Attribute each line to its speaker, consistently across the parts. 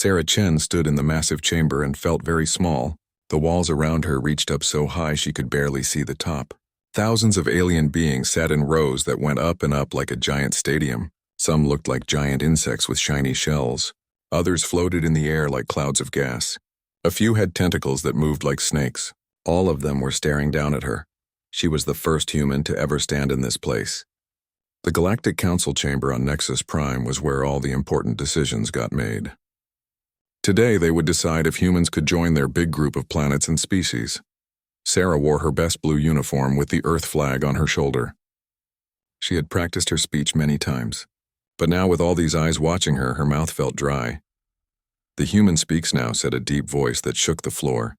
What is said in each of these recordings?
Speaker 1: Sarah Chen stood in the massive chamber and felt very small. The walls around her reached up so high she could barely see the top. Thousands of alien beings sat in rows that went up and up like a giant stadium. Some looked like giant insects with shiny shells. Others floated in the air like clouds of gas. A few had tentacles that moved like snakes. All of them were staring down at her. She was the first human to ever stand in this place. The Galactic Council chamber on Nexus Prime was where all the important decisions got made. Today they would decide if humans could join their big group of planets and species. Sarah wore her best blue uniform with the Earth flag on her shoulder. She had practiced her speech many times, but now with all these eyes watching her, her mouth felt dry. "The human speaks now," said a deep voice that shook the floor.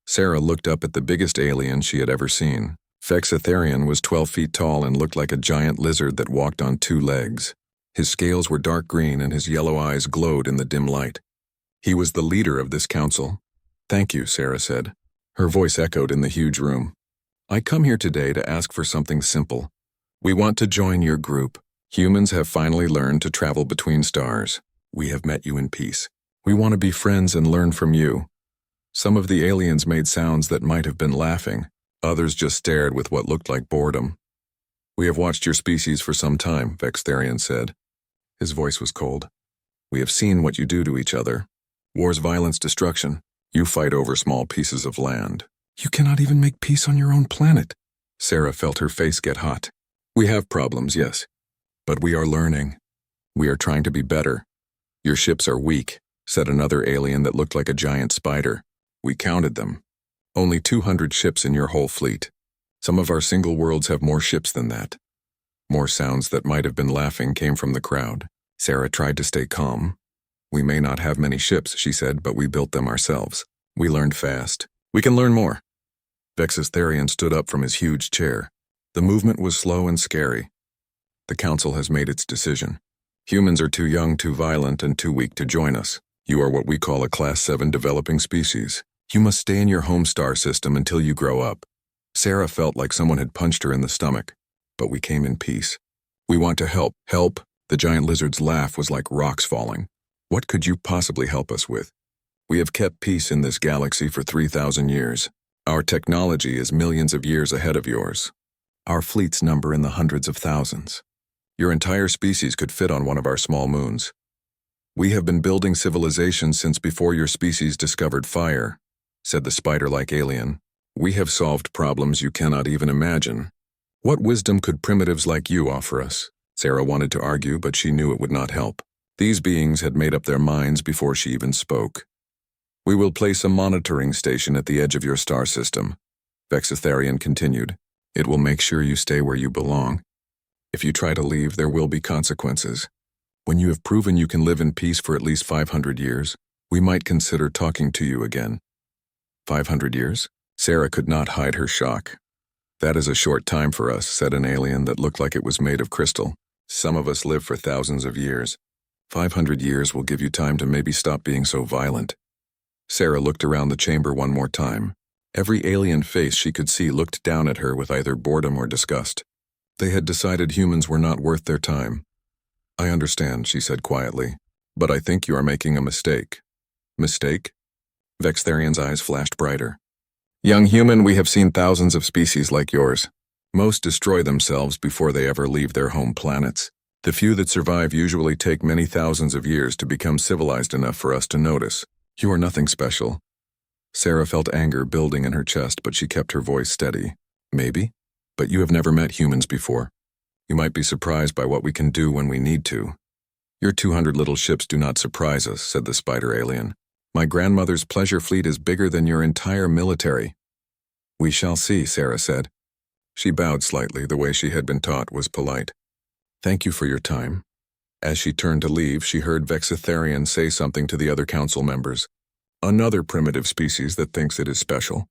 Speaker 1: Sarah looked up at the biggest alien she had ever seen. Vexitharian was 12 feet tall and looked like a giant lizard that walked on 2 legs. His scales were dark green and his yellow eyes glowed in the dim light. He was the leader of this council. "Thank you," Sarah said. Her voice echoed in the huge room. "I come here today to ask for something simple. We want to join your group. Humans have finally learned to travel between stars. We have met you in peace. We want to be friends and learn from you." Some of the aliens made sounds that might have been laughing. Others just stared with what looked like boredom. "We have watched your species for some time," Vexitharian said. His voice was cold. "We have seen what you do to each other. War's violence, destruction. You fight over small pieces of land. You cannot even make peace on your own planet." Sarah felt her face get hot. "We have problems, yes. But we are learning. We are trying to be better. Your ships are weak," said another alien that looked like a giant spider. "We counted them. Only 200 ships in your whole fleet. Some of our single worlds have more ships than that." More sounds that might have been laughing came from the crowd. Sarah tried to stay calm. "We may not have many ships," she said, "but we built them ourselves. We learned fast. We can learn more." Vexitharian stood up from his huge chair. The movement was slow and scary. "The council has made its decision. Humans are too young, too violent, and too weak to join us. You are what we call a Class 7 developing species. You must stay in your home star system until you grow up." Sarah felt like someone had punched her in the stomach. "But we came in peace. We want to help." "Help?" The giant lizard's laugh was like rocks falling. "What could you possibly help us with? We have kept peace in this galaxy for 3,000 years. Our technology is millions of years ahead of yours. Our fleets number in the hundreds of thousands. Your entire species could fit on one of our small moons. We have been building civilizations since before your species discovered fire," said the spider-like alien. "We have solved problems you cannot even imagine. What wisdom could primitives like you offer us?" Sarah wanted to argue, but she knew it would not help. These beings had made up their minds before she even spoke. "We will place a monitoring station at the edge of your star system," Vexitharian continued. "It will make sure you stay where you belong. If you try to leave, there will be consequences. When you have proven you can live in peace for at least 500 years, we might consider talking to you again." 500 years? Sarah could not hide her shock. "That is a short time for us," said an alien that looked like it was made of crystal. "Some of us live for thousands of years. 500 years will give you time to maybe stop being so violent." Sarah looked around the chamber one more time. Every alien face she could see looked down at her with either boredom or disgust. They had decided humans were not worth their time. "I understand," she said quietly, "but I think you are making a mistake." "Mistake?" Vexitharian's eyes flashed brighter. "Young human, we have seen thousands of species like yours. Most destroy themselves before they ever leave their home planets. The few that survive usually take many thousands of years to become civilized enough for us to notice. You are nothing special." Sarah felt anger building in her chest, but she kept her voice steady. "Maybe, but you have never met humans before. You might be surprised by what we can do when we need to." "Your 200 little ships do not surprise us," said the spider alien. "My grandmother's pleasure fleet is bigger than your entire military." "We shall see," Sarah said. She bowed slightly. The way she had been taught was polite. "Thank you for your time." As she turned to leave, she heard Vexitharian say something to the other council members. "Another primitive species that thinks it is special.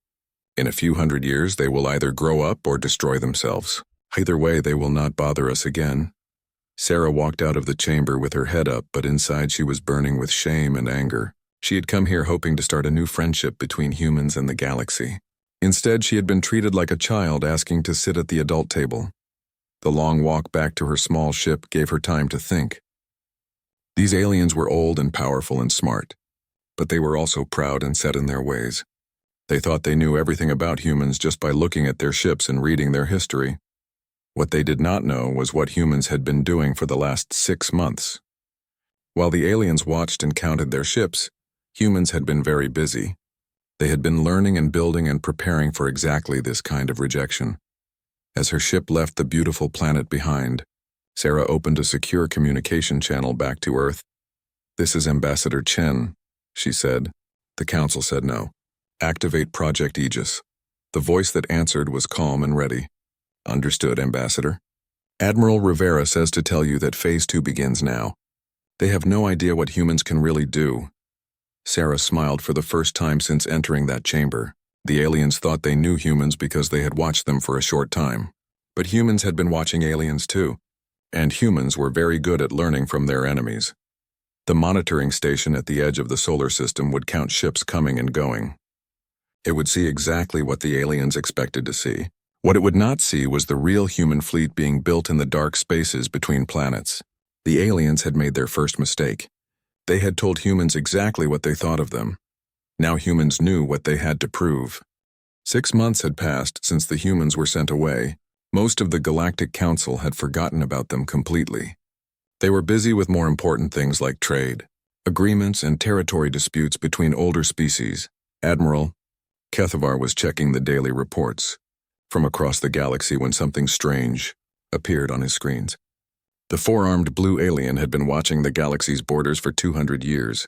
Speaker 1: In a few hundred years, they will either grow up or destroy themselves. Either way, they will not bother us again." Sarah walked out of the chamber with her head up, but inside she was burning with shame and anger. She had come here hoping to start a new friendship between humans and the galaxy. Instead, she had been treated like a child asking to sit at the adult table. The long walk back to her small ship gave her time to think. These aliens were old and powerful and smart, but they were also proud and set in their ways. They thought they knew everything about humans just by looking at their ships and reading their history. What they did not know was what humans had been doing for the last 6 months. While the aliens watched and counted their ships, humans had been very busy. They had been learning and building and preparing for exactly this kind of rejection. As her ship left the beautiful planet behind, Sarah opened a secure communication channel back to Earth. "This is Ambassador Chen," she said. The council said no. "Activate Project Aegis." The voice that answered was calm and ready. "Understood, Ambassador. Admiral Rivera says to tell you that Phase 2 begins now. They have no idea what humans can really do." Sarah smiled for the first time since entering that chamber. The aliens thought they knew humans because they had watched them for a short time. But humans had been watching aliens too. And humans were very good at learning from their enemies. The monitoring station at the edge of the solar system would count ships coming and going. It would see exactly what the aliens expected to see. What it would not see was the real human fleet being built in the dark spaces between planets. The aliens had made their first mistake. They had told humans exactly what they thought of them. Now humans knew what they had to prove. 6 months had passed since the humans were sent away. Most of the Galactic Council had forgotten about them completely. They were busy with more important things like trade, agreements, and territory disputes between older species. Admiral Kethavar was checking the daily reports from across the galaxy when something strange appeared on his screens. The four-armed blue alien had been watching the galaxy's borders for 200 years.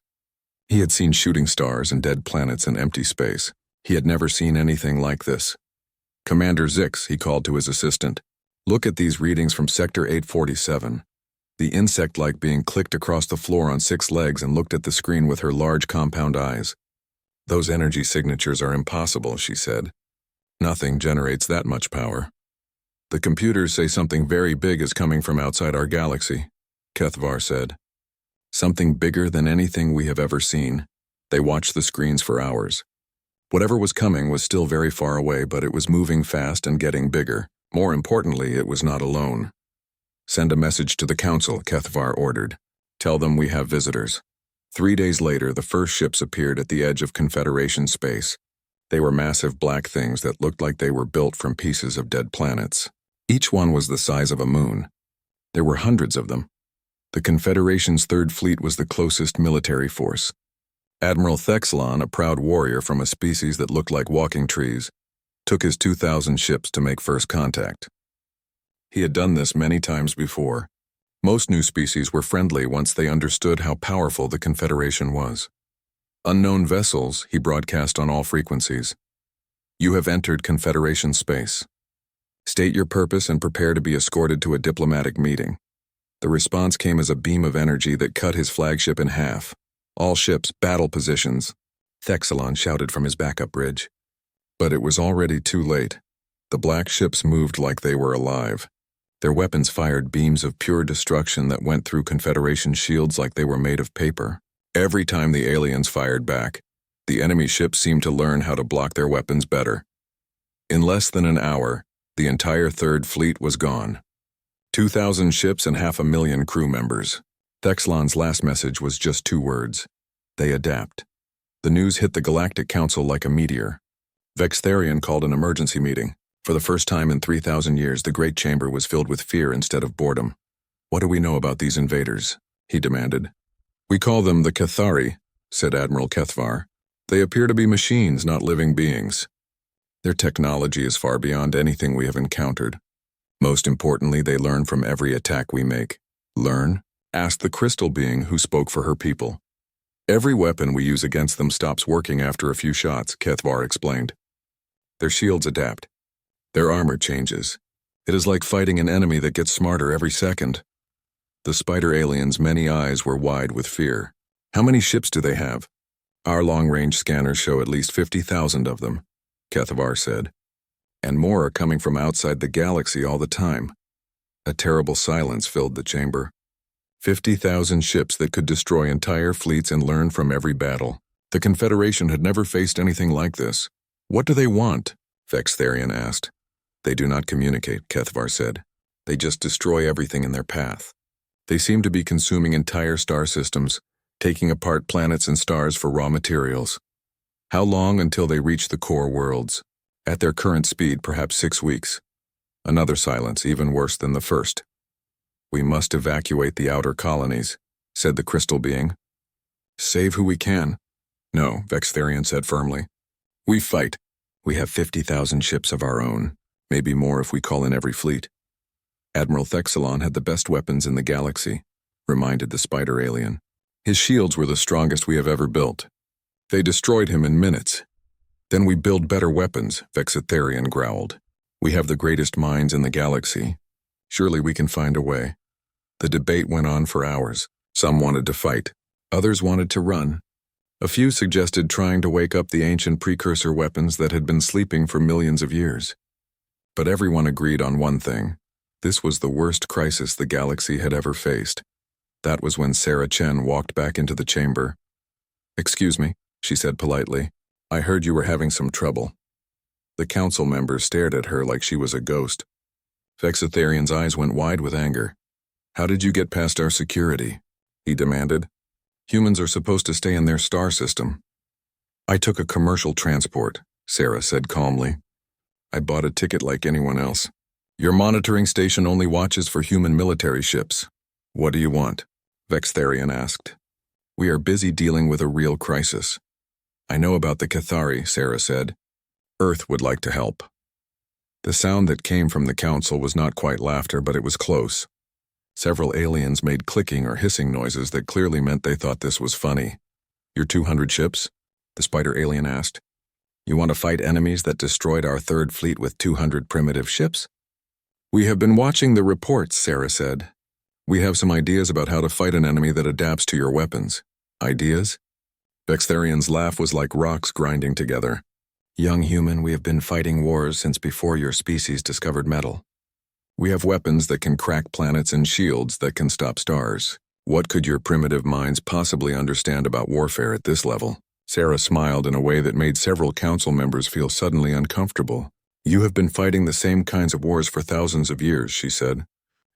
Speaker 1: He had seen shooting stars and dead planets in empty space. He had never seen anything like this. "Commander Zix," he called to his assistant. "Look at these readings from Sector 847. The insect-like being clicked across the floor on 6 legs and looked at the screen with her large compound eyes. "Those energy signatures are impossible," she said. "Nothing generates that much power." "The computers say something very big is coming from outside our galaxy," Kethvar said. "Something bigger than anything we have ever seen." They watched the screens for hours. Whatever was coming was still very far away, but it was moving fast and getting bigger. More importantly, it was not alone. "Send a message to the Council," Kethvar ordered. "Tell them we have visitors." 3 days later, the first ships appeared at the edge of Confederation space. They were massive black things that looked like they were built from pieces of dead planets. Each one was the size of a moon. There were hundreds of them. The Confederation's Third Fleet was the closest military force. Admiral Thexlon, a proud warrior from a species that looked like walking trees, took his 2,000 ships to make first contact. He had done this many times before. Most new species were friendly once they understood how powerful the Confederation was. "Unknown vessels," he broadcast on all frequencies. "You have entered Confederation space. State your purpose and prepare to be escorted to a diplomatic meeting." The response came as a beam of energy that cut his flagship in half. "All ships, battle positions," Thexelon shouted from his backup bridge. But it was already too late. The black ships moved like they were alive. Their weapons fired beams of pure destruction that went through Confederation shields like they were made of paper. Every time the aliens fired back, the enemy ships seemed to learn how to block their weapons better. In less than an hour, the entire Third Fleet was gone. 2,000 ships and 500,000 crew members. Thexlon's last message was just 2 words. They adapt. The news hit the Galactic Council like a meteor. Vextharian called an emergency meeting. For the first time in 3,000 years, the Great Chamber was filled with fear instead of boredom. "What do we know about these invaders?" he demanded. "We call them the Cathari," said Admiral Kethvar. "They appear to be machines, not living beings. Their technology is far beyond anything we have encountered. Most importantly, they learn from every attack we make." "Learn?" asked the crystal being who spoke for her people. "Every weapon we use against them stops working after a few shots," Kethvar explained. "Their shields adapt. Their armor changes. It is like fighting an enemy that gets smarter every second." The spider aliens' many eyes were wide with fear. "How many ships do they have?" "Our long-range scanners show at least 50,000 of them," Kethvar said. "And more are coming from outside the galaxy all the time." A terrible silence filled the chamber. 50,000 ships that could destroy entire fleets and learn from every battle. The Confederation had never faced anything like this. "What do they want?" Vextharian asked. "They do not communicate," Kethvar said. "They just destroy everything in their path." They seemed to be consuming entire star systems, taking apart planets and stars for raw materials. How long until they reach the core worlds? At their current speed, perhaps 6 weeks. Another silence, even worse than the first. We must evacuate the outer colonies, said the crystal being. Save who we can. No, Vextharian said firmly. We fight. We have 50,000 ships of our own, maybe more if we call in every fleet. Admiral Thexalon had the best weapons in the galaxy, reminded the spider alien. His shields were the strongest we have ever built. They destroyed him in minutes. Then we build better weapons, Vexitharian growled. We have the greatest minds in the galaxy. Surely we can find a way. The debate went on for hours. Some wanted to fight. Others wanted to run. A few suggested trying to wake up the ancient precursor weapons that had been sleeping for millions of years. But everyone agreed on one thing. This was the worst crisis the galaxy had ever faced. That was when Sarah Chen walked back into the chamber. Excuse me, she said politely. I heard you were having some trouble. The council members stared at her like she was a ghost. Vexitharian's eyes went wide with anger. How did you get past our security? He demanded. Humans are supposed to stay in their star system. I took a commercial transport, Sarah said calmly. I bought a ticket like anyone else. Your monitoring station only watches for human military ships. What do you want? Vextharian asked. We are busy dealing with a real crisis. I know about the Cathari, Sarah said. Earth would like to help. The sound that came from the council was not quite laughter, but it was close. Several aliens made clicking or hissing noises that clearly meant they thought this was funny. Your 200 ships? The spider alien asked. You want to fight enemies that destroyed our third fleet with 200 primitive ships? We have been watching the reports, Sarah said. We have some ideas about how to fight an enemy that adapts to your weapons. Ideas? Vextharian's laugh was like rocks grinding together. Young human, we have been fighting wars since before your species discovered metal. We have weapons that can crack planets and shields that can stop stars. What could your primitive minds possibly understand about warfare at this level? Sarah smiled in a way that made several council members feel suddenly uncomfortable. You have been fighting the same kinds of wars for thousands of years, she said.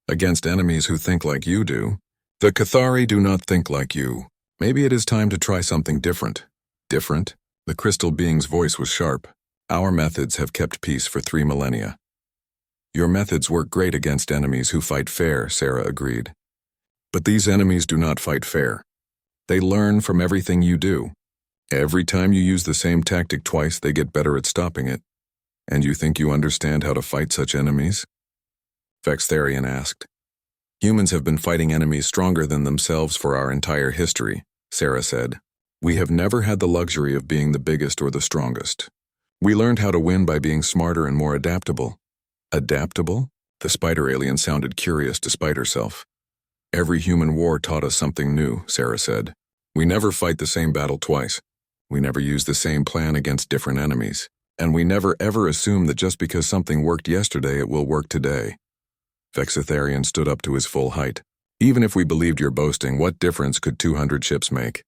Speaker 1: Against enemies who think like you do. The Cathari do not think like you. Maybe it is time to try something different. Different? The crystal being's voice was sharp. Our methods have kept peace for 3 millennia. Your methods work great against enemies who fight fair, Sarah agreed. But these enemies do not fight fair. They learn from everything you do. Every time you use the same tactic twice, they get better at stopping it. And you think you understand how to fight such enemies? Vextharian asked. Humans have been fighting enemies stronger than themselves for our entire history, Sarah said. We have never had the luxury of being the biggest or the strongest. We learned how to win by being smarter and more adaptable. Adaptable? The spider alien sounded curious despite herself. Every human war taught us something new, Sarah said. We never fight the same battle twice. We never use the same plan against different enemies. And we never ever assume that just because something worked yesterday, it will work today. Vexitharian stood up to his full height. Even if we believed your boasting, what difference could 200 ships make?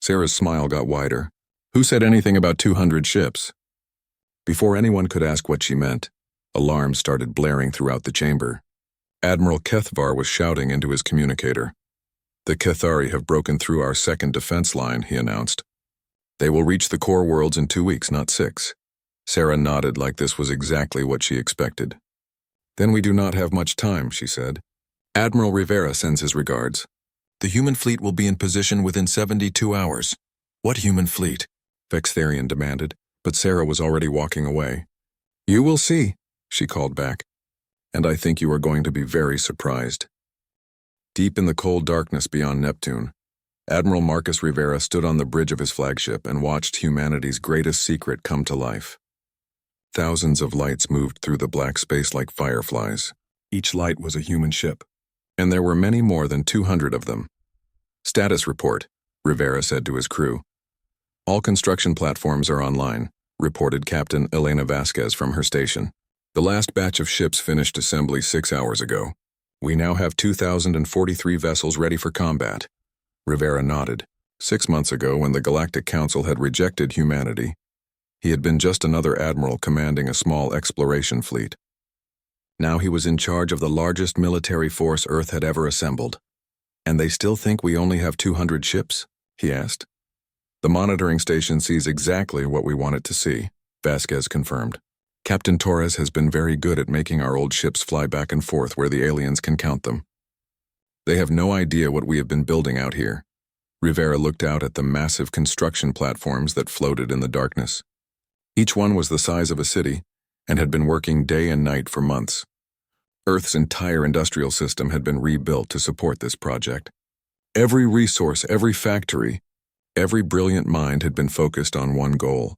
Speaker 1: Sarah's smile got wider. Who said anything about 200 ships? Before anyone could ask what she meant, alarms started blaring throughout the chamber. Admiral Kethvar was shouting into his communicator. The Cathari have broken through our second defense line, he announced. They will reach the core worlds in 2 weeks, not 6. Sarah nodded like this was exactly what she expected. Then we do not have much time, she said. Admiral Rivera sends his regards. The human fleet will be in position within 72 hours. What human fleet? Vextharian demanded, but Sarah was already walking away. You will see, she called back. And I think you are going to be very surprised. Deep in the cold darkness beyond Neptune, Admiral Marcus Rivera stood on the bridge of his flagship and watched humanity's greatest secret come to life. Thousands of lights moved through the black space like fireflies. Each light was a human ship, and there were many more than 200 of them. Status report, Rivera said to his crew. All construction platforms are online, reported Captain Elena Vasquez from her station. The last batch of ships finished assembly 6 hours ago. We now have 2,043 vessels ready for combat. Rivera nodded. 6 months ago, when the Galactic Council had rejected humanity, he had been just another admiral commanding a small exploration fleet. Now he was in charge of the largest military force Earth had ever assembled. And they still think we only have 200 ships? He asked. The monitoring station sees exactly what we want it to see, Vasquez confirmed. Captain Torres has been very good at making our old ships fly back and forth where the aliens can count them. They have no idea what we have been building out here. Rivera looked out at the massive construction platforms that floated in the darkness. Each one was the size of a city and had been working day and night for months. Earth's entire industrial system had been rebuilt to support this project. Every resource, every factory, every brilliant mind had been focused on one goal: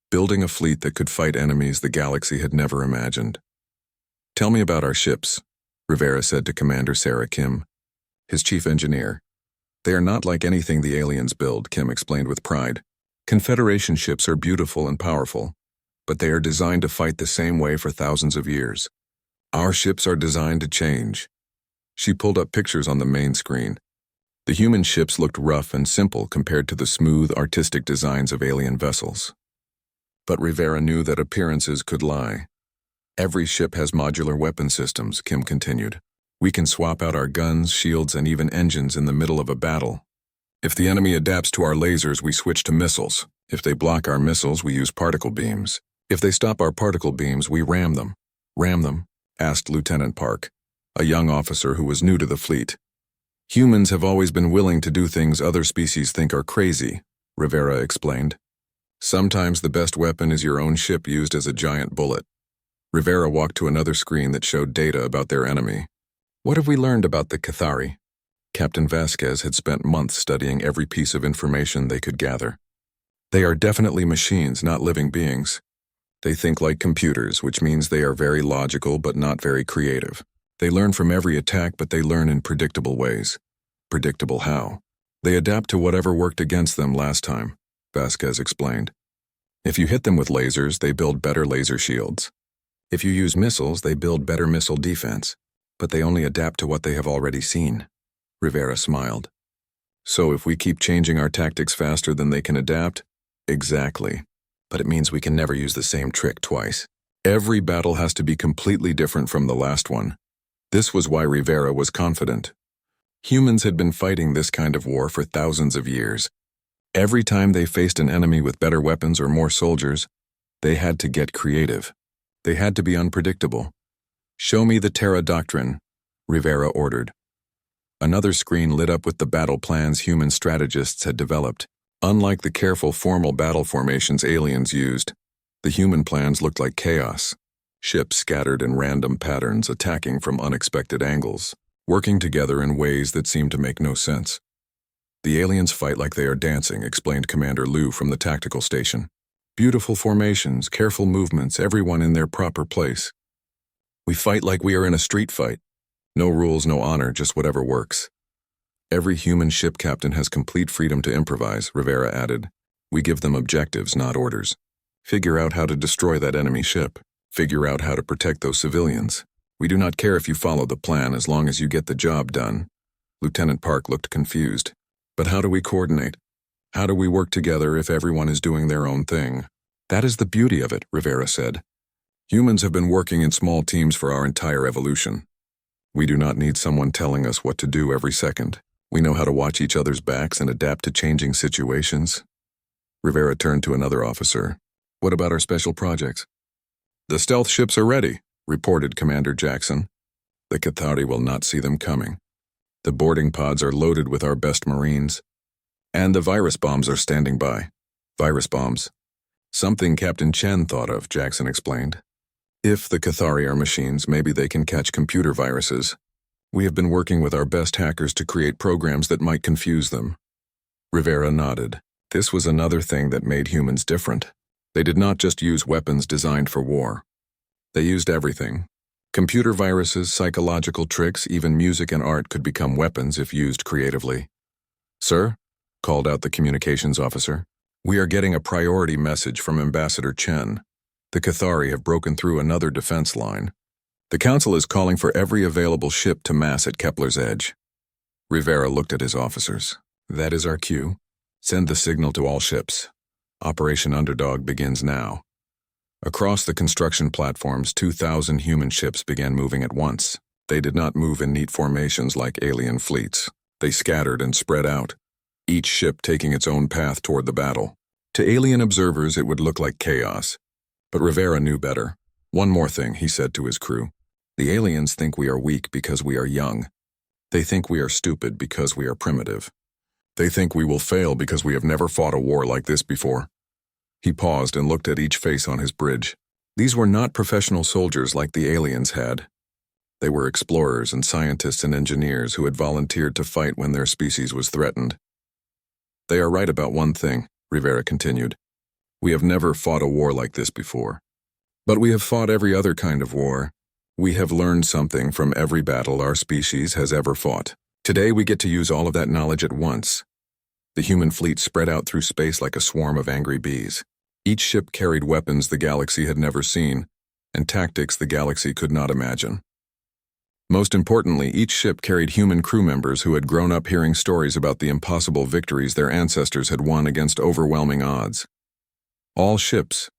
Speaker 1: building a fleet that could fight enemies the galaxy had never imagined. "Tell me about our ships," Rivera said to Commander Sarah Kim, his chief engineer. "They are not like anything the aliens build," Kim explained with pride. "Confederation ships are beautiful and powerful, but they are designed to fight the same way for thousands of years. Our ships are designed to change." She pulled up pictures on the main screen. The human ships looked rough and simple compared to the smooth, artistic designs of alien vessels. But Rivera knew that appearances could lie. "Every ship has modular weapon systems," Kim continued. "We can swap out our guns, shields, and even engines in the middle of a battle. If the enemy adapts to our lasers, we switch to missiles. If they block our missiles, we use particle beams. If they stop our particle beams, we ram them." "Ram them?" asked Lieutenant Park, a young officer who was new to the fleet. "Humans have always been willing to do things other species think are crazy," Rivera explained. "Sometimes the best weapon is your own ship used as a giant bullet." Rivera walked to another screen that showed data about their enemy. "What have we learned about the Cathari?" Captain Vasquez had spent months studying every piece of information they could gather. "They are definitely machines, not living beings. They think like computers, which means they are very logical but not very creative. They learn from every attack, but they learn in predictable ways." "Predictable how?" "They adapt to whatever worked against them last time," Vasquez explained. "If you hit them with lasers, they build better laser shields. If you use missiles, they build better missile defense. But they only adapt to what they have already seen." Rivera smiled. "So if we keep changing our tactics faster than they can adapt?" "Exactly. But it means we can never use the same trick twice. Every battle has to be completely different from the last one." This was why Rivera was confident. Humans had been fighting this kind of war for thousands of years. Every time they faced an enemy with better weapons or more soldiers, they had to get creative. They had to be unpredictable. "Show me the Terra Doctrine," Rivera ordered. Another screen lit up with the battle plans human strategists had developed. Unlike the careful formal battle formations aliens used, the human plans looked like chaos. Ships scattered in random patterns, attacking from unexpected angles, working together in ways that seemed to make no sense. "The aliens fight like they are dancing," explained Commander Liu from the tactical station. "Beautiful formations, careful movements, everyone in their proper place. We fight like we are in a street fight. No rules, no honor, just whatever works." "Every human ship captain has complete freedom to improvise," Rivera added. "We give them objectives, not orders. Figure out how to destroy that enemy ship. Figure out how to protect those civilians. We do not care if you follow the plan as long as you get the job done." Lieutenant Park looked confused. "But how do we coordinate? How do we work together if everyone is doing their own thing?" "That is the beauty of it," Rivera said. "Humans have been working in small teams for our entire evolution. We do not need someone telling us what to do every second. We know how to watch each other's backs and adapt to changing situations." Rivera turned to another officer. "What about our special projects?" "The stealth ships are ready," reported Commander Jackson. "The Cathari will not see them coming. The boarding pods are loaded with our best Marines. And the virus bombs are standing by." "Virus bombs?" "Something Captain Chen thought of," Jackson explained. "If the Cathari are machines, maybe they can catch computer viruses. We have been working with our best hackers to create programs that might confuse them." Rivera nodded. This was another thing that made humans different. They did not just use weapons designed for war. They used everything. Computer viruses, psychological tricks, even music and art could become weapons if used creatively. "Sir," called out the communications officer, "we are getting a priority message from Ambassador Chen. The Cathari have broken through another defense line. The Council is calling for every available ship to mass at Kepler's Edge." Rivera looked at his officers. "That is our cue. Send the signal to all ships. Operation Underdog begins now." Across the construction platforms, 2,000 human ships began moving at once. They did not move in neat formations like alien fleets. They scattered and spread out, each ship taking its own path toward the battle. To alien observers, it would look like chaos. But Rivera knew better. One more thing, he said to his crew. The aliens think we are weak because we are young. They think we are stupid because we are primitive. They think we will fail because we have never fought a war like this before. He paused and looked at each face on his bridge. These were not professional soldiers like the aliens had. They were explorers and scientists and engineers who had volunteered to fight when their species was threatened. They are right about one thing, Rivera continued. We have never fought a war like this before. But we have fought every other kind of war. We have learned something from every battle our species has ever fought. Today we get to use all of that knowledge at once. The human fleet spread out through space like a swarm of angry bees. Each ship carried weapons the galaxy had never seen, and tactics the galaxy could not imagine. Most importantly, each ship carried human crew members who had grown up hearing stories about the impossible victories their ancestors had won against overwhelming odds. All ships.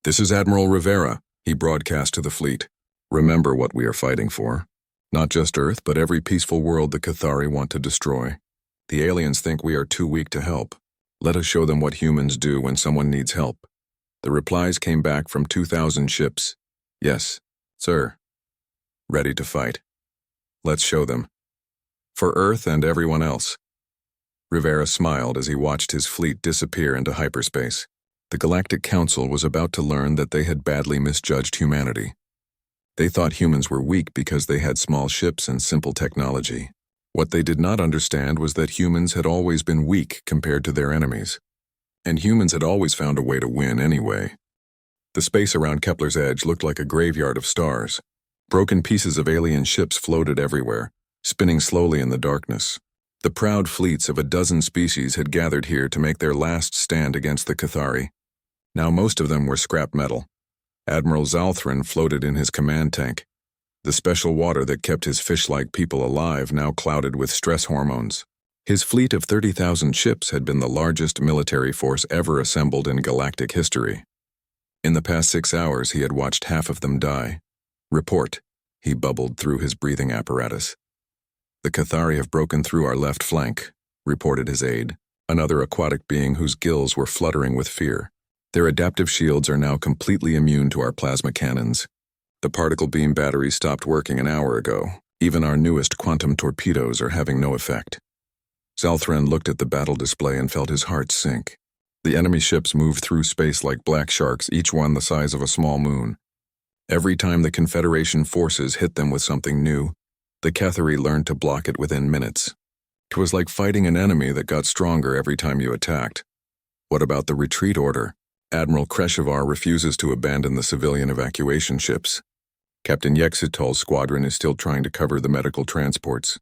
Speaker 1: This is Admiral Rivera, he broadcast to the fleet. Remember what we are fighting for. Not just Earth, but every peaceful world the Cathari want to destroy. The aliens think we are too weak to help. Let us show them what humans do when someone needs help. The replies came back from 2,000 ships. Yes, sir. Ready to fight. Let's show them. For Earth and everyone else. Rivera smiled as he watched his fleet disappear into hyperspace. The Galactic Council was about to learn that they had badly misjudged humanity. They thought humans were weak because they had small ships and simple technology. What they did not understand was that humans had always been weak compared to their enemies. And humans had always found a way to win anyway. The space around Kepler's edge looked like a graveyard of stars. Broken pieces of alien ships floated everywhere, spinning slowly in the darkness. The proud fleets of a dozen species had gathered here to make their last stand against the Cathari. Now most of them were scrap metal. Admiral Zalthran floated in his command tank. The special water that kept his fish-like people alive now clouded with stress hormones. His fleet of 30,000 ships had been the largest military force ever assembled in galactic history. In the past 6 hours, he had watched half of them die. Report, he bubbled through his breathing apparatus. The Cathari have broken through our left flank, reported his aide, another aquatic being whose gills were fluttering with fear. Their adaptive shields are now completely immune to our plasma cannons. The particle beam batteries stopped working an hour ago. Even our newest quantum torpedoes are having no effect. Zalthran looked at the battle display and felt his heart sink. The enemy ships moved through space like black sharks, each one the size of a small moon. Every time the Confederation forces hit them with something new, the Cathari learned to block it within minutes. It was like fighting an enemy that got stronger every time you attacked. What about the retreat order? Admiral Kreshevar refuses to abandon the civilian evacuation ships. Captain Yexitol's squadron is still trying to cover the medical transports.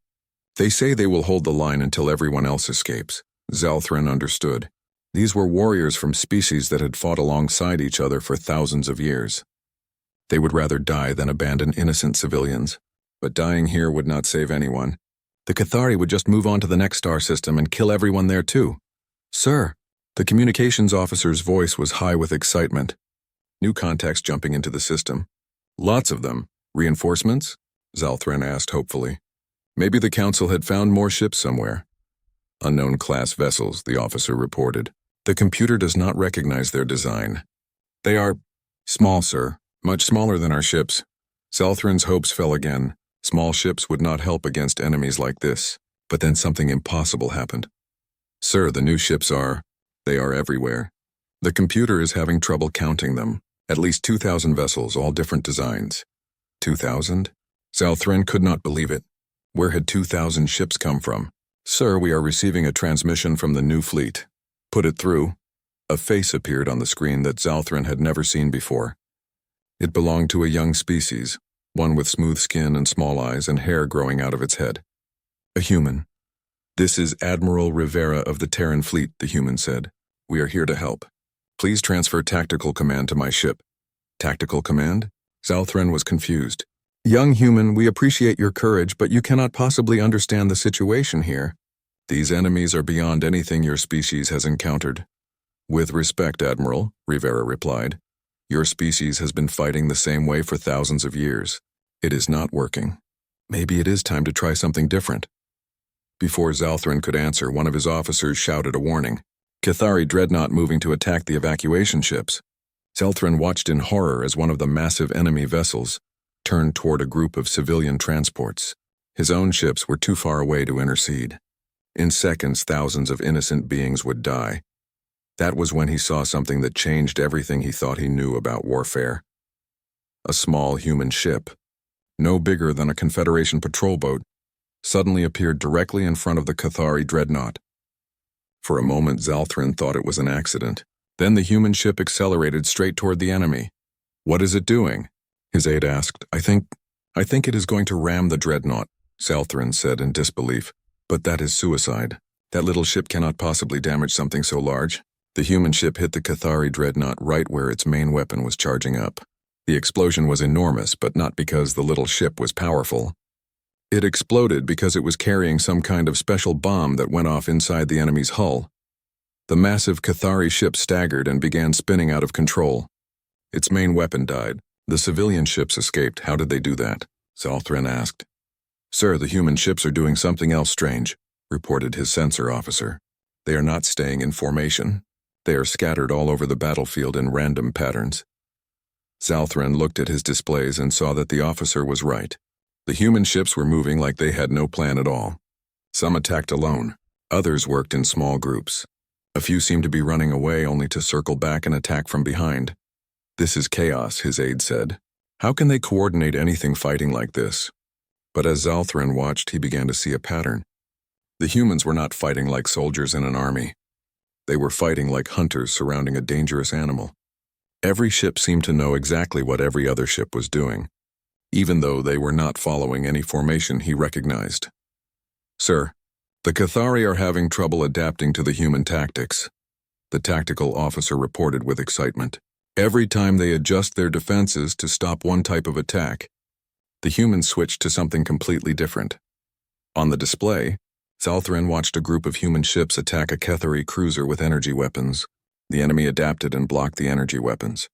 Speaker 1: They say they will hold the line until everyone else escapes. Zalthran understood. These were warriors from species that had fought alongside each other for thousands of years. They would rather die than abandon innocent civilians. But dying here would not save anyone. The Cathari would just move on to the next star system and kill everyone there too. Sir, the communications officer's voice was high with excitement. New contacts jumping into the system. Lots of them. Reinforcements? Zalthran asked hopefully. Maybe the council had found more ships somewhere. Unknown class vessels, the officer reported. The computer does not recognize their design. They are small, sir. Much smaller than our ships. Zalthran's hopes fell again. Small ships would not help against enemies like this. But then something impossible happened. Sir, the new ships they are everywhere. The computer is having trouble counting them. At least 2,000 vessels, all different designs. 2,000? Zalthran could not believe it. Where had 2,000 ships come from? Sir, we are receiving a transmission from the new fleet. Put it through. A face appeared on the screen that Zalthran had never seen before. It belonged to a young species, one with smooth skin and small eyes and hair growing out of its head. A human. This is Admiral Rivera of the Terran fleet, the human said. We are here to help. Please transfer tactical command to my ship. Tactical command? Zalthran was confused. Young human, we appreciate your courage, but you cannot possibly understand the situation here. These enemies are beyond anything your species has encountered. With respect, Admiral, Rivera replied. Your species has been fighting the same way for thousands of years. It is not working. Maybe it is time to try something different. Before Zalthran could answer, one of his officers shouted a warning. Cathari dreadnought moving to attack the evacuation ships. Zalthran watched in horror as one of the massive enemy vessels turned toward a group of civilian transports. His own ships were too far away to intercede. In seconds, thousands of innocent beings would die. That was when he saw something that changed everything he thought he knew about warfare. A small human ship, no bigger than a Confederation patrol boat, suddenly appeared directly in front of the Cathari dreadnought. For a moment, Zalthran thought it was an accident. Then the human ship accelerated straight toward the enemy. "What is it doing?" his aide asked. I think it is going to ram the dreadnought," Zalthran said in disbelief. "But that is suicide. That little ship cannot possibly damage something so large." The human ship hit the Cathari dreadnought right where its main weapon was charging up. The explosion was enormous, but not because the little ship was powerful. It exploded because it was carrying some kind of special bomb that went off inside the enemy's hull. The massive Cathari ship staggered and began spinning out of control. Its main weapon died. The civilian ships escaped. How did they do that? Zalthran asked. "Sir, the human ships are doing something else strange," reported his sensor officer. "They are not staying in formation. They are scattered all over the battlefield in random patterns." Zalthran looked at his displays and saw that the officer was right. The human ships were moving like they had no plan at all. Some attacked alone. Others worked in small groups. A few seemed to be running away only to circle back and attack from behind. "This is chaos," his aide said. "How can they coordinate anything fighting like this?" But as Zalthran watched, he began to see a pattern. The humans were not fighting like soldiers in an army. They were fighting like hunters surrounding a dangerous animal. Every ship seemed to know exactly what every other ship was doing. Even though they were not following any formation, he recognized. "Sir, the Cathari are having trouble adapting to the human tactics," the tactical officer reported with excitement. "Every time they adjust their defenses to stop one type of attack, the humans switch to something completely different." On the display, Zalthran watched a group of human ships attack a Cathari cruiser with energy weapons. The enemy adapted and blocked the energy weapons.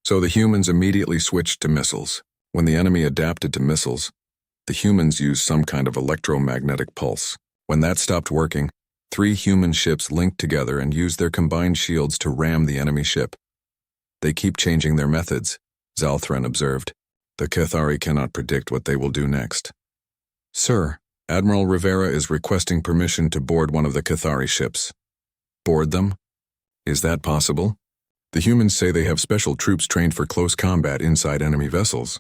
Speaker 1: So the humans immediately switched to missiles. When the enemy adapted to missiles, the humans used some kind of electromagnetic pulse. When that stopped working, 3 human ships linked together and used their combined shields to ram the enemy ship. "They keep changing their methods," Zalthran observed. "The Cathari cannot predict what they will do next." "Sir, Admiral Rivera is requesting permission to board one of the Cathari ships." "Board them? Is that possible?" "The humans say they have special troops trained for close combat inside enemy vessels.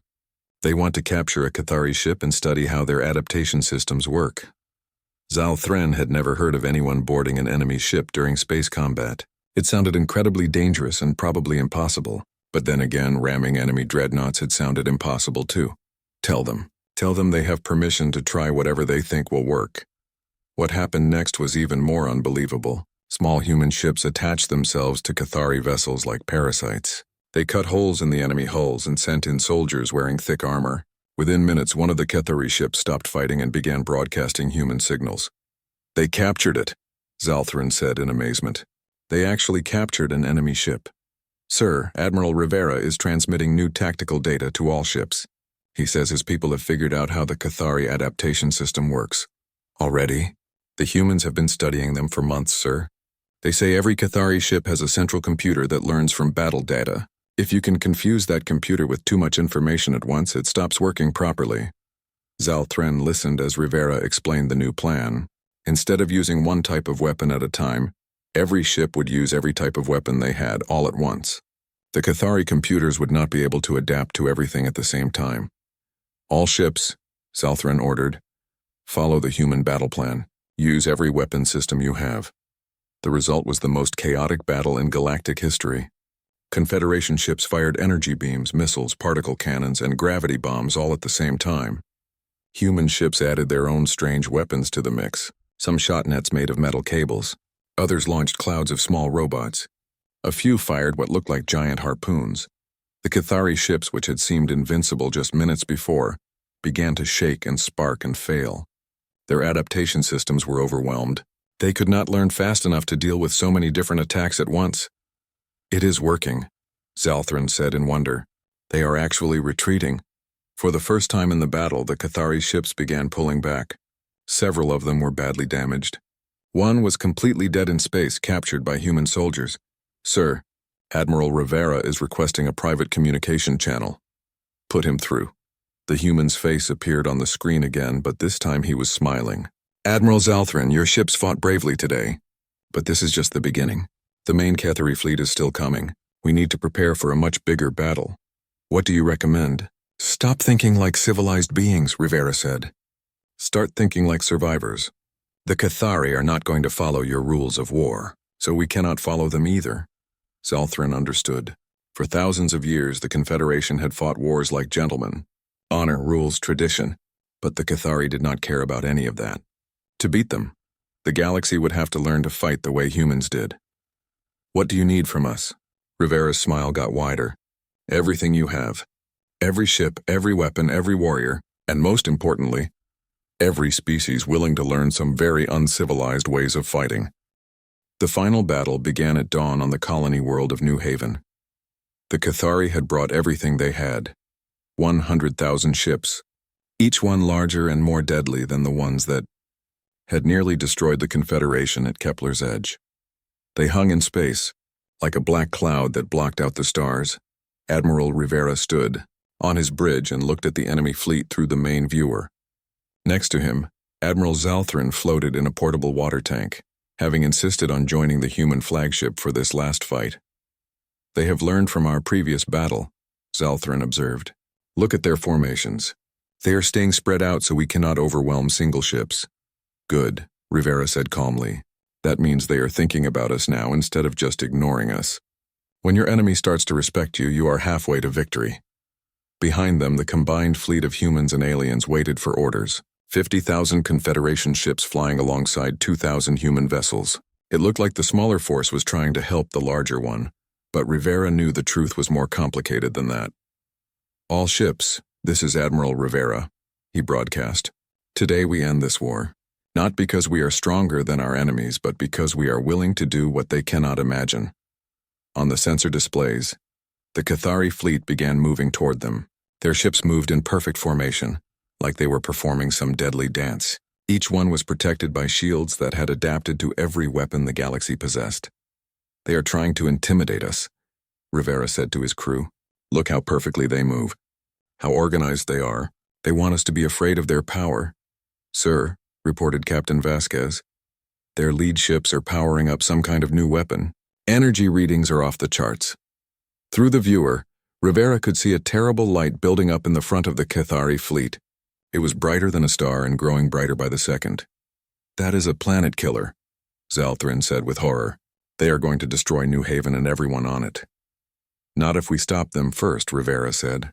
Speaker 1: They want to capture a Cathari ship and study how their adaptation systems work." Zalthran had never heard of anyone boarding an enemy ship during space combat. It sounded incredibly dangerous and probably impossible, but then again, ramming enemy dreadnoughts had sounded impossible too. Tell them they have permission to try whatever they think will work." What happened next was even more unbelievable. Small human ships attached themselves to Cathari vessels like parasites. They cut holes in the enemy hulls and sent in soldiers wearing thick armor. Within minutes, one of the Cathari ships stopped fighting and began broadcasting human signals. "They captured it," Zalthran said in amazement. "They actually captured an enemy ship. Sir, Admiral Rivera is transmitting new tactical data to all ships. He says his people have figured out how the Cathari adaptation system works." "Already?" "The humans have been studying them for months, sir. They say every Cathari ship has a central computer that learns from battle data. If you can confuse that computer with too much information at once, it stops working properly." Zalthran listened as Rivera explained the new plan. Instead of using one type of weapon at a time, every ship would use every type of weapon they had all at once. The Cathari computers would not be able to adapt to everything at the same time. "All ships," Zalthran ordered, "follow the human battle plan. Use every weapon system you have." The result was the most chaotic battle in galactic history. Confederation ships fired energy beams, missiles, particle cannons, and gravity bombs all at the same time. Human ships added their own strange weapons to the mix. Some shot nets made of metal cables. Others launched clouds of small robots. A few fired what looked like giant harpoons. The Cathari ships, which had seemed invincible just minutes before, began to shake and spark and fail. Their adaptation systems were overwhelmed. They could not learn fast enough to deal with so many different attacks at once. "It is working," Zalthran said in wonder. "They are actually retreating." For the first time in the battle, the Cathari ships began pulling back. Several of them were badly damaged. One was completely dead in space, captured by human soldiers. "Sir, Admiral Rivera is requesting a private communication channel." "Put him through." The human's face appeared on the screen again, but this time he was smiling. "Admiral Zalthrin, your ships fought bravely today. But this is just the beginning. The main Cathari fleet is still coming. We need to prepare for a much bigger battle. What do you recommend?" "Stop thinking like civilized beings," Rivera said. "Start thinking like survivors. The Cathari are not going to follow your rules of war, so we cannot follow them either." Zalthrin understood. For thousands of years, the Confederation had fought wars like gentlemen. Honor, rules, tradition. But the Cathari did not care about any of that. To beat them, the galaxy would have to learn to fight the way humans did. "What do you need from us?" Rivera's smile got wider. "Everything you have. Every ship, every weapon, every warrior, and most importantly, every species willing to learn some very uncivilized ways of fighting." The final battle began at dawn on the colony world of New Haven. The Cathari had brought everything they had. 100,000 ships, each one larger and more deadly than the ones that had nearly destroyed the Confederation at Kepler's edge. They hung in space, like a black cloud that blocked out the stars. Admiral Rivera stood on his bridge and looked at the enemy fleet through the main viewer. Next to him, Admiral Zalthrin floated in a portable water tank, having insisted on joining the human flagship for this last fight. "They have learned from our previous battle," Zalthrin observed. "Look at their formations. They are staying spread out so we cannot overwhelm single ships." "Good," Rivera said calmly. "That means they are thinking about us now instead of just ignoring us. When your enemy starts to respect you, you are halfway to victory." Behind them, the combined fleet of humans and aliens waited for orders. 50,000 Confederation ships flying alongside 2,000 human vessels. It looked like the smaller force was trying to help the larger one, but Rivera knew the truth was more complicated than that. "All ships, this is Admiral Rivera," he broadcast. "Today we end this war. Not because we are stronger than our enemies, but because we are willing to do what they cannot imagine." On the sensor displays, the Cathari fleet began moving toward them. Their ships moved in perfect formation, like they were performing some deadly dance. Each one was protected by shields that had adapted to every weapon the galaxy possessed. "They are trying to intimidate us," Rivera said to his crew. "Look how perfectly they move. How organized they are. They want us to be afraid of their power." "Sir," reported Captain Vasquez, "their lead ships are powering up some kind of new weapon. Energy readings are off the charts." Through the viewer, Rivera could see a terrible light building up in the front of the Cathari fleet. It was brighter than a star and growing brighter by the second. "That is a planet killer," Zalthrin said with horror. "They are going to destroy New Haven and everyone on it." "Not if we stop them first," Rivera said.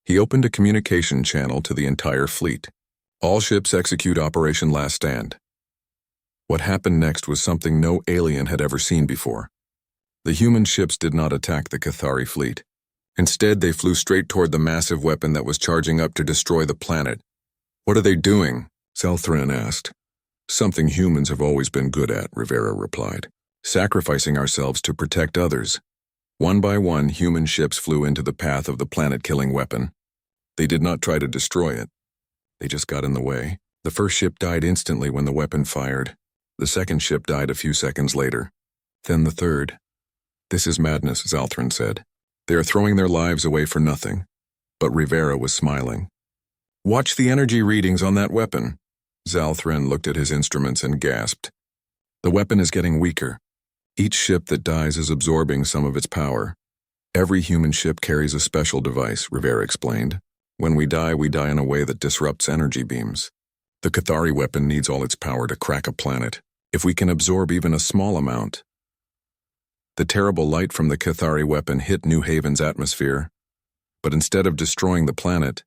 Speaker 1: He opened a communication channel to the entire fleet. "All ships execute Operation Last Stand." What happened next was something no alien had ever seen before. The human ships did not attack the Cathari fleet. Instead, they flew straight toward the massive weapon that was charging up to destroy the planet. "What are they doing?" Zalthrin asked. "Something humans have always been good at," Rivera replied. "Sacrificing ourselves to protect others." One by one, human ships flew into the path of the planet-killing weapon. They did not try to destroy it. They just got in the way. The first ship died instantly when the weapon fired. The second ship died a few seconds later. Then the third. "This is madness," Zalthrin said. "They are throwing their lives away for nothing." But Rivera was smiling. "Watch the energy readings on that weapon." Zalthrin looked at his instruments and gasped. "The weapon is getting weaker. Each ship that dies is absorbing some of its power. Every human ship carries a special device," Rivera explained. "When we die in a way that disrupts energy beams. The Cathari weapon needs all its power to crack a planet. If we can absorb even a small amount..." The terrible light from the Cathari weapon hit New Haven's atmosphere, but instead of destroying the planet,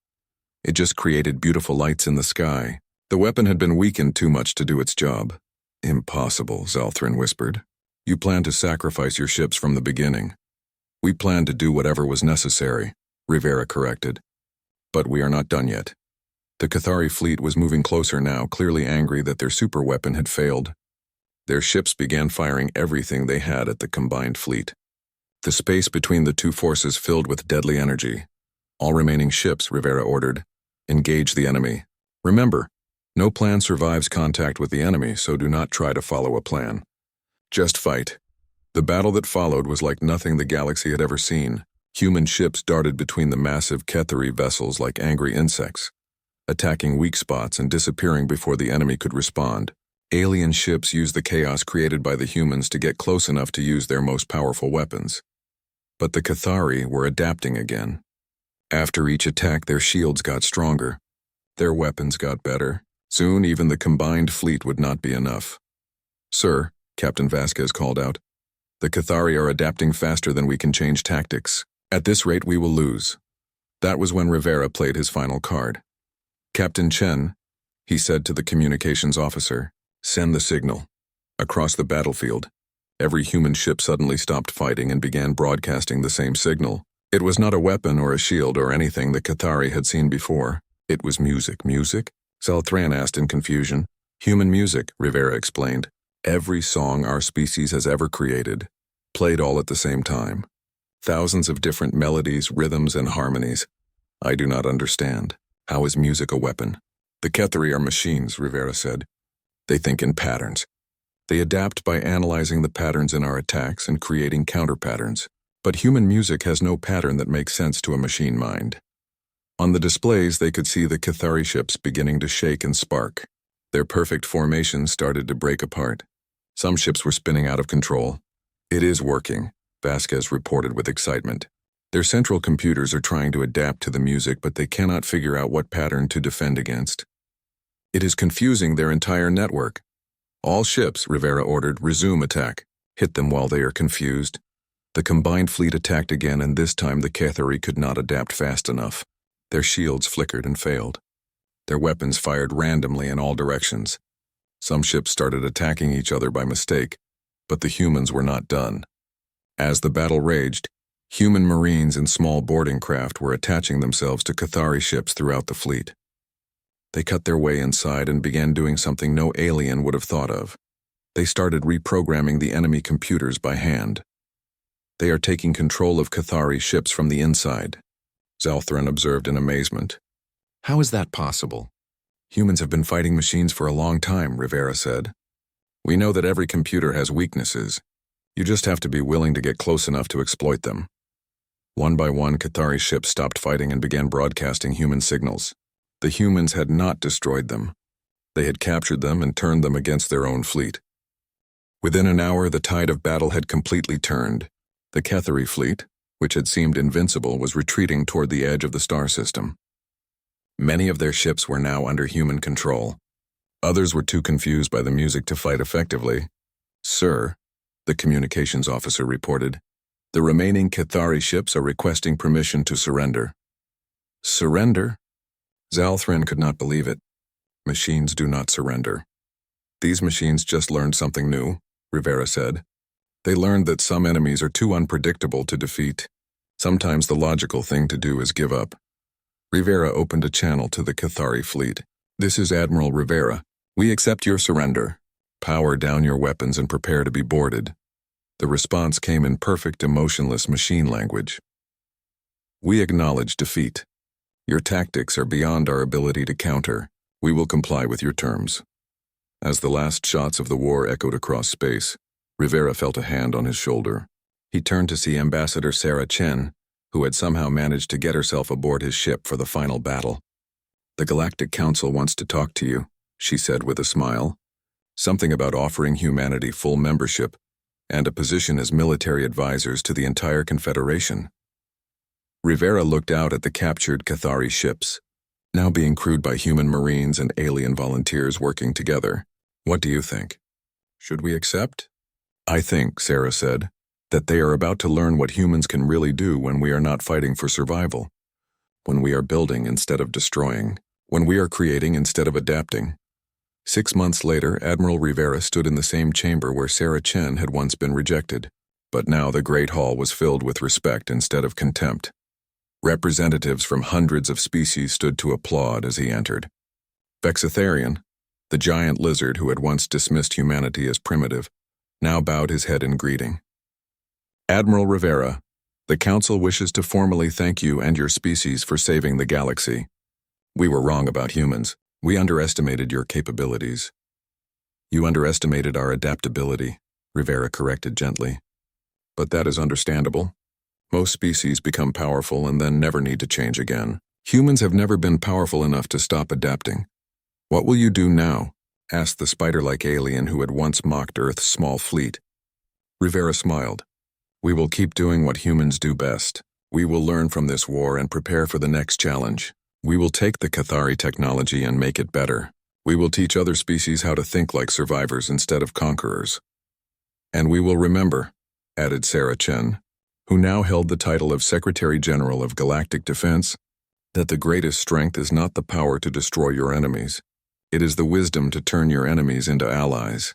Speaker 1: it just created beautiful lights in the sky. The weapon had been weakened too much to do its job. "Impossible," Zalthrin whispered. "You planned to sacrifice your ships from the beginning." "We planned to do whatever was necessary," Rivera corrected. "But we are not done yet." The Cathari fleet was moving closer now, clearly angry that their superweapon had failed. Their ships began firing everything they had at the combined fleet. The space between the two forces filled with deadly energy. "All remaining ships," Rivera ordered, "engage the enemy. Remember, No plan survives contact with the enemy, so do not try to follow a plan. Just fight. The battle that followed was like nothing the galaxy had ever seen. Human ships darted between the massive Kethari vessels like angry insects, attacking weak spots and disappearing before the enemy could respond. Alien ships used the chaos created by the humans to get close enough to use their most powerful weapons. But the Kethari were adapting again. After each attack, their shields got stronger. Their weapons got better. Soon, even the combined fleet would not be enough. "Sir," Captain Vasquez called out, "the Kethari are adapting faster than we can change tactics. At this rate, we will lose." That was when Rivera played his final card. "Captain Chen," he said to the communications officer, "send the signal." Across the battlefield, every human ship suddenly stopped fighting and began broadcasting the same signal. It was not a weapon or a shield or anything the Kethari had seen before. It was music. Music? Zalthran asked in confusion. "Human music," Rivera explained. "Every song our species has ever created, played all at the same time. Thousands of different melodies, rhythms, and harmonies. I do not understand. How is music a weapon?" "The Kethari are machines," Rivera said. "They think in patterns. They adapt by analyzing the patterns in our attacks and creating counter-patterns. But human music has no pattern that makes sense to a machine mind." On the displays, they could see the Kethari ships beginning to shake and spark. Their perfect formations started to break apart. Some ships were spinning out of control. "It is working," Vasquez reported with excitement. "Their central computers are trying to adapt to the music, but they cannot figure out what pattern to defend against. It is confusing their entire network." "All ships," Rivera ordered, "resume attack. Hit them while they are confused." The combined fleet attacked again, and this time the Kethari could not adapt fast enough. Their shields flickered and failed. Their weapons fired randomly in all directions. Some ships started attacking each other by mistake, but the humans were not done. As the battle raged, human marines and small boarding craft were attaching themselves to Kethari ships throughout the fleet. They cut their way inside and began doing something no alien would have thought of. They started reprogramming the enemy computers by hand. "They are taking control of Kethari ships from the inside," Zalthran observed in amazement. "How is that possible?" "Humans have been fighting machines for a long time," Rivera said. "We know that every computer has weaknesses. You just have to be willing to get close enough to exploit them." One by one, Kethari ships stopped fighting and began broadcasting human signals. The humans had not destroyed them. They had captured them and turned them against their own fleet. Within an hour, the tide of battle had completely turned. The Kethari fleet, which had seemed invincible, was retreating toward the edge of the star system. Many of their ships were now under human control. Others were too confused by the music to fight effectively. "Sir," the communications officer reported, "the remaining Kethari ships are requesting permission to surrender." "Surrender?" Zalthran could not believe it. "Machines do not surrender." "These machines just learned something new," Rivera said. "They learned that some enemies are too unpredictable to defeat. Sometimes the logical thing to do is give up." Rivera opened a channel to the Kethari fleet. "This is Admiral Rivera. We accept your surrender. Power down your weapons and prepare to be boarded." The response came in perfect, emotionless machine language. "We acknowledge defeat. Your tactics are beyond our ability to counter. We will comply with your terms." As the last shots of the war echoed across space, Rivera felt a hand on his shoulder. He turned to see Ambassador Sarah Chen, who had somehow managed to get herself aboard his ship for the final battle. "The Galactic Council wants to talk to you," she said with a smile. "Something about offering humanity full membership and a position as military advisors to the entire Confederation." Rivera looked out at the captured Kethari ships, now being crewed by human marines and alien volunteers working together. "What do you think? Should we accept?" "I think," Sarah said, "that they are about to learn what humans can really do when we are not fighting for survival, when we are building instead of destroying, when we are creating instead of adapting." 6 months later, Admiral Rivera stood in the same chamber where Sarah Chen had once been rejected, but now the Great Hall was filled with respect instead of contempt. Representatives from hundreds of species stood to applaud as he entered. Vexitharian, the giant lizard who had once dismissed humanity as primitive, now bowed his head in greeting. "Admiral Rivera, the Council wishes to formally thank you and your species for saving the galaxy. We were wrong about humans. We underestimated your capabilities. You underestimated our adaptability, Rivera corrected gently. But that is understandable. Most species become powerful and then never need to change again. Humans have never been powerful enough to stop adapting. What will you do now? Asked the spider-like alien who had once mocked Earth's small fleet. Rivera smiled. We will keep doing what humans do best. We will learn from this war and prepare for the next challenge. We will take the Cathari technology and make it better. We will teach other species how to think like survivors instead of conquerors. And we will remember, added Sarah Chen, who now held the title of Secretary General of Galactic Defense, that the greatest strength is not the power to destroy your enemies. It is the wisdom to turn your enemies into allies.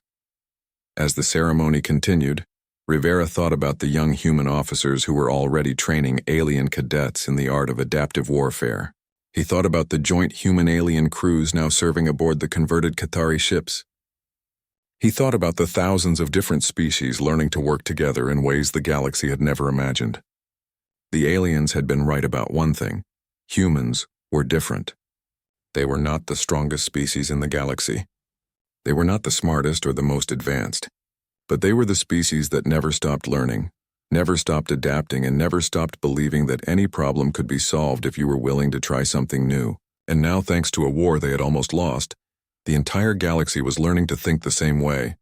Speaker 1: As the ceremony continued, Rivera thought about the young human officers who were already training alien cadets in the art of adaptive warfare. He thought about the joint human-alien crews now serving aboard the converted Cathari ships. He thought about the thousands of different species learning to work together in ways the galaxy had never imagined. The aliens had been right about one thing. Humans were different. They were not the strongest species in the galaxy. They were not the smartest or the most advanced. But they were the species that never stopped learning, never stopped adapting, and never stopped believing that any problem could be solved if you were willing to try something new. And now, thanks to a war they had almost lost, the entire galaxy was learning to think the same way,